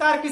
नमस्कार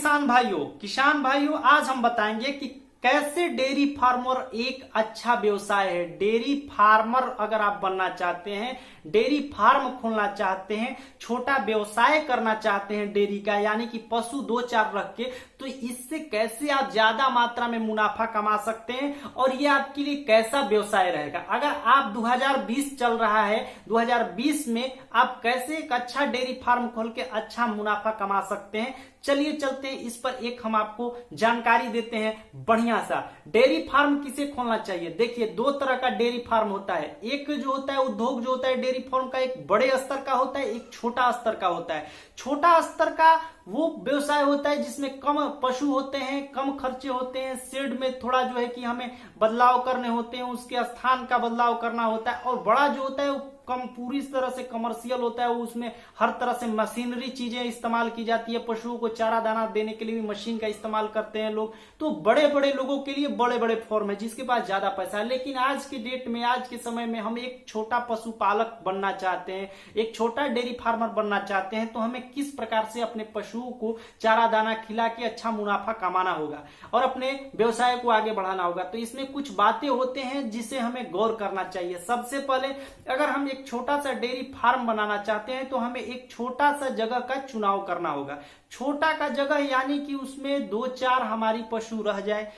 किसान भाइयों आज हम बताएंगे कि कैसे डेयरी फार्मर एक अच्छा व्यवसाय है। डेयरी फार्मर अगर आप बनना चाहते हैं, डेयरी फार्म खोलना चाहते हैं, छोटा व्यवसाय करना चाहते हैं डेयरी का, यानी कि पशु 2-4 रख के, तो इससे कैसे आप ज्यादा मात्रा में मुनाफा कमा सकते हैं और ये आपके लिए कैसा व्यवसाय रहेगा। अगर आप 2020 चल रहा है, 2020 में आप कैसे एक अच्छा डेयरी फार्म खोल के अच्छा मुनाफा कमा सकते हैं, चलिए चलते हैं इस पर एक हम आपको जानकारी देते हैं बढ़िया सा। डेयरी फार्म किसे खोलना चाहिए? देखिए, 2 तरह का डेयरी फार्म होता है। एक जो होता है उद्योग जो होता है डेयरी फार्म का, एक बड़े स्तर का होता है, एक छोटा स्तर का होता है। छोटा स्तर का वो व्यवसाय होता है जिसमें कम पशु होते हैं, कम खर्चे होते हैं, शेड में थोड़ा जो है कि हमें बदलाव करने होते हैं, उसके स्थान का बदलाव करना होता है। और बड़ा जो होता है वो कम पूरी तरह से कमर्शियल होता है, उसमें हर तरह से मशीनरी चीजें इस्तेमाल की जाती है। पशुओं को चारा दाना देने के लिए भी मशीन का इस्तेमाल करते हैं लोग। तो बड़े बड़े लोगों के लिए बड़े बड़े फॉर्म है जिसके पास ज्यादा पैसा है। लेकिन आज के डेट में, आज के समय में हम एक छोटा पशुपालक बनना चाहते हैं, एक छोटा डेयरी फार्मर बनना चाहते हैं, तो हमें किस प्रकार से अपने पशुओं को चारा दाना खिला के अच्छा मुनाफा कमाना होगा और अपने व्यवसाय को आगे बढ़ाना होगा। तो इसमें कुछ बातें होते हैं जिसे हमें गौर करना चाहिए। सबसे पहले, अगर हम एक छोटा सा डेयरी फार्म बनाना चाहते हैं तो हमें एक छोटा सा जगह का चुनाव करना होगा। छोटा का जगह यानी कि उसमें 2-4 हमारी पशु रह जाए।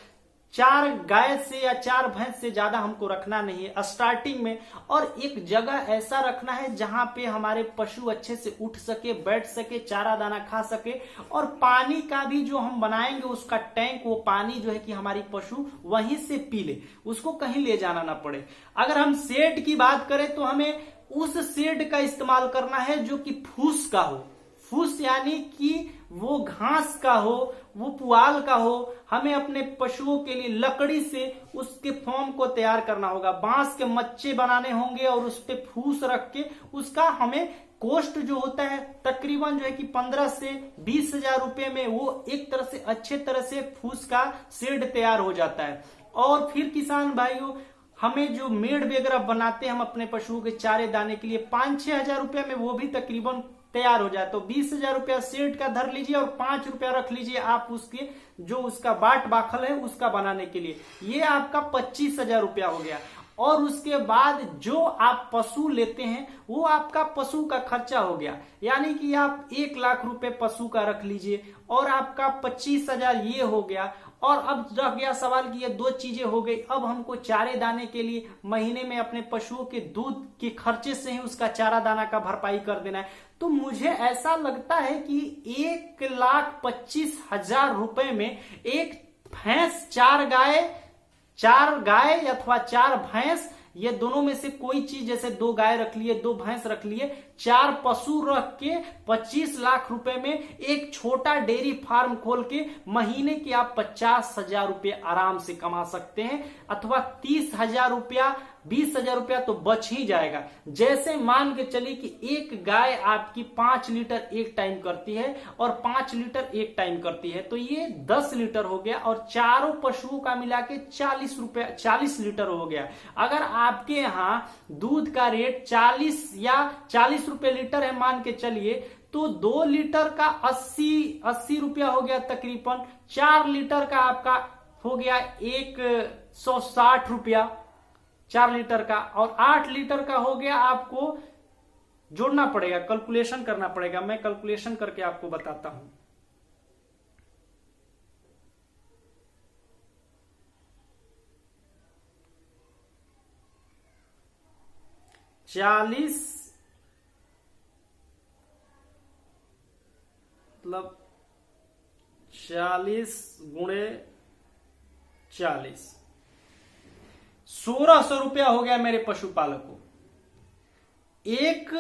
4 गाय से या 4 भैंस से ज्यादा हमको रखना नहीं है स्टार्टिंग में। और एक जगह ऐसा रखना है जहां पे हमारे पशु अच्छे से उठ सके, बैठ सके, चारा दाना खा सके। और पानी का भी जो हम बनाएंगे उसका टैंक, वो पानी जो है कि हमारी पशु वहीं से पी ले, उसको कहीं ले जाना ना पड़े। अगर हम शेड की बात करें तो हमें उस शेड का इस्तेमाल करना है जो कि फूस का हो। फूस यानी कि वो घास का हो, वो पुआल का हो। हमें अपने पशुओं के लिए लकड़ी से उसके फॉर्म को तैयार करना होगा। बांस के मच्चे बनाने होंगे और उस पे फूस रख के उसका हमें कॉस्ट जो होता है तकरीबन जो है कि 15 से 20 हजार रुपए में वो एक तरह से अच्छे तरह से फूस का शेड तैयार हो जाता है। और फिर किसान भाइयों, हमें जो मेड़ वगैरह बनाते हैं हम अपने पशुओं के चारे दाने के लिए, 5-6 हजार रुपए में वो भी तकरीबन तैयार हो जाए। तो 20 हजार रुपया सेट का धर लीजिए और 5 रुपया रख लीजिए आप उसके जो उसका बाट बाखल है उसका बनाने के लिए। ये आपका 25 हजार रुपया हो गया। और उसके बाद जो आप पशु लेते हैं वो आपका पशु का खर्चा हो गया, यानी कि आप 1 लाख रुपए पशु का रख लीजिए और आपका 25 हजार ये हो गया। और अब रह गया सवाल कि ये 2 चीजें हो गई। अब हमको चारे दाने के लिए महीने में अपने पशुओं के दूध के खर्चे से ही उसका चारा दाना का भरपाई कर देना है। तो मुझे ऐसा लगता है कि 1,25,000 रुपए में एक भैंस, 4 गाय अथवा 4 भैंस, ये दोनों में से कोई चीज, जैसे 2 गाय रख लिए, 2 भैंस रख लिए, 4 पशु रख के 25 लाख रुपए में एक छोटा डेयरी फार्म खोल के महीने के आप 50 हजार रुपये आराम से कमा सकते हैं। अथवा 30 हजार रुपया, 20 हजार रुपया तो बच ही जाएगा। जैसे मान के चलिए कि एक गाय आपकी 5 लीटर एक टाइम करती है और 5 लीटर एक टाइम करती है, तो ये 10 लीटर हो गया और चारों पशुओं का मिला के 40 लीटर हो गया। अगर आपके यहाँ दूध का रेट 40 रुपए लीटर है मान के चलिए, तो 2 लीटर का 80 रुपया हो गया तकरीबन। 4 लीटर का आपका हो गया 160 रुपया 4 लीटर का। और 8 लीटर का हो गया, आपको जोड़ना पड़ेगा, कैलकुलेशन करना पड़ेगा। मैं कैलकुलेशन करके आपको बताता हूं। मतलब 40 गुणे 40, 1600 रुपया हो गया मेरे पशुपालक को। एक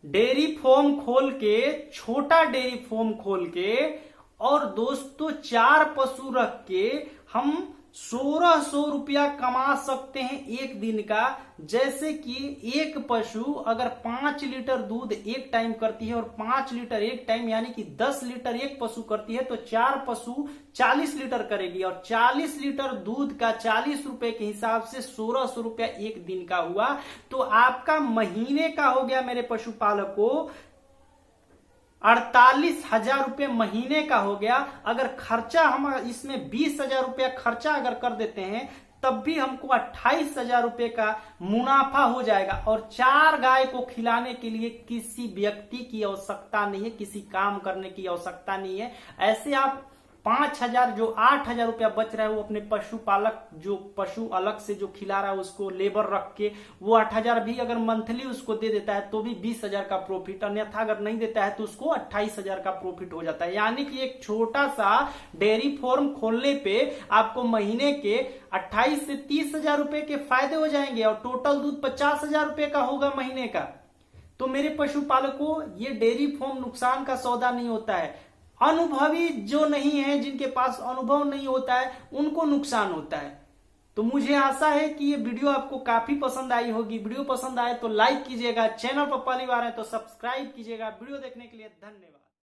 डेयरी फार्म खोल के, छोटा डेयरी फार्म खोल के और दोस्तों 4 पशु रख के हम 1600 रुपया कमा सकते हैं एक दिन का। जैसे कि एक पशु अगर 5 लीटर दूध एक टाइम करती है और 5 लीटर एक टाइम यानी कि 10 लीटर एक पशु करती है, तो 4 पशु 40 लीटर करेगी। और 40 लीटर दूध का 40 रुपए के हिसाब से 1600 रुपया एक दिन का हुआ। तो आपका महीने का हो गया मेरे पशुपालक को 48,000 रुपये महीने का हो गया। अगर खर्चा हम इसमें 20,000 रुपया खर्चा अगर कर देते हैं तब भी हमको 28,000 रुपये का मुनाफा हो जाएगा। और 4 गाय को खिलाने के लिए किसी व्यक्ति की आवश्यकता नहीं है, किसी काम करने की आवश्यकता नहीं है। ऐसे आप 5,000 जो 8,000 रुपया बच रहा है वो अपने पशुपालक जो पशु अलग से जो खिला रहा है उसको लेबर रख के वो 8,000 भी अगर मंथली उसको दे देता है तो भी 20,000 का प्रॉफिट, अन्यथा अगर नहीं देता है तो उसको 28,000 का प्रॉफिट हो जाता है। यानी कि एक छोटा सा डेयरी फार्म खोलने पे आपको महीने के 28 से 30,000 रुपए के फायदे हो जाएंगे और टोटल दूध 50,000 रुपए का होगा महीने का। तो मेरे पशुपालकों, ये डेयरी फार्म नुकसान का सौदा नहीं होता है। अनुभवी जो नहीं है, जिनके पास अनुभव नहीं होता है, उनको नुकसान होता है। तो मुझे आशा है कि ये वीडियो आपको काफी पसंद आई होगी। वीडियो पसंद आए तो लाइक कीजिएगा, चैनल पर पहली बार है तो सब्सक्राइब कीजिएगा। वीडियो देखने के लिए धन्यवाद।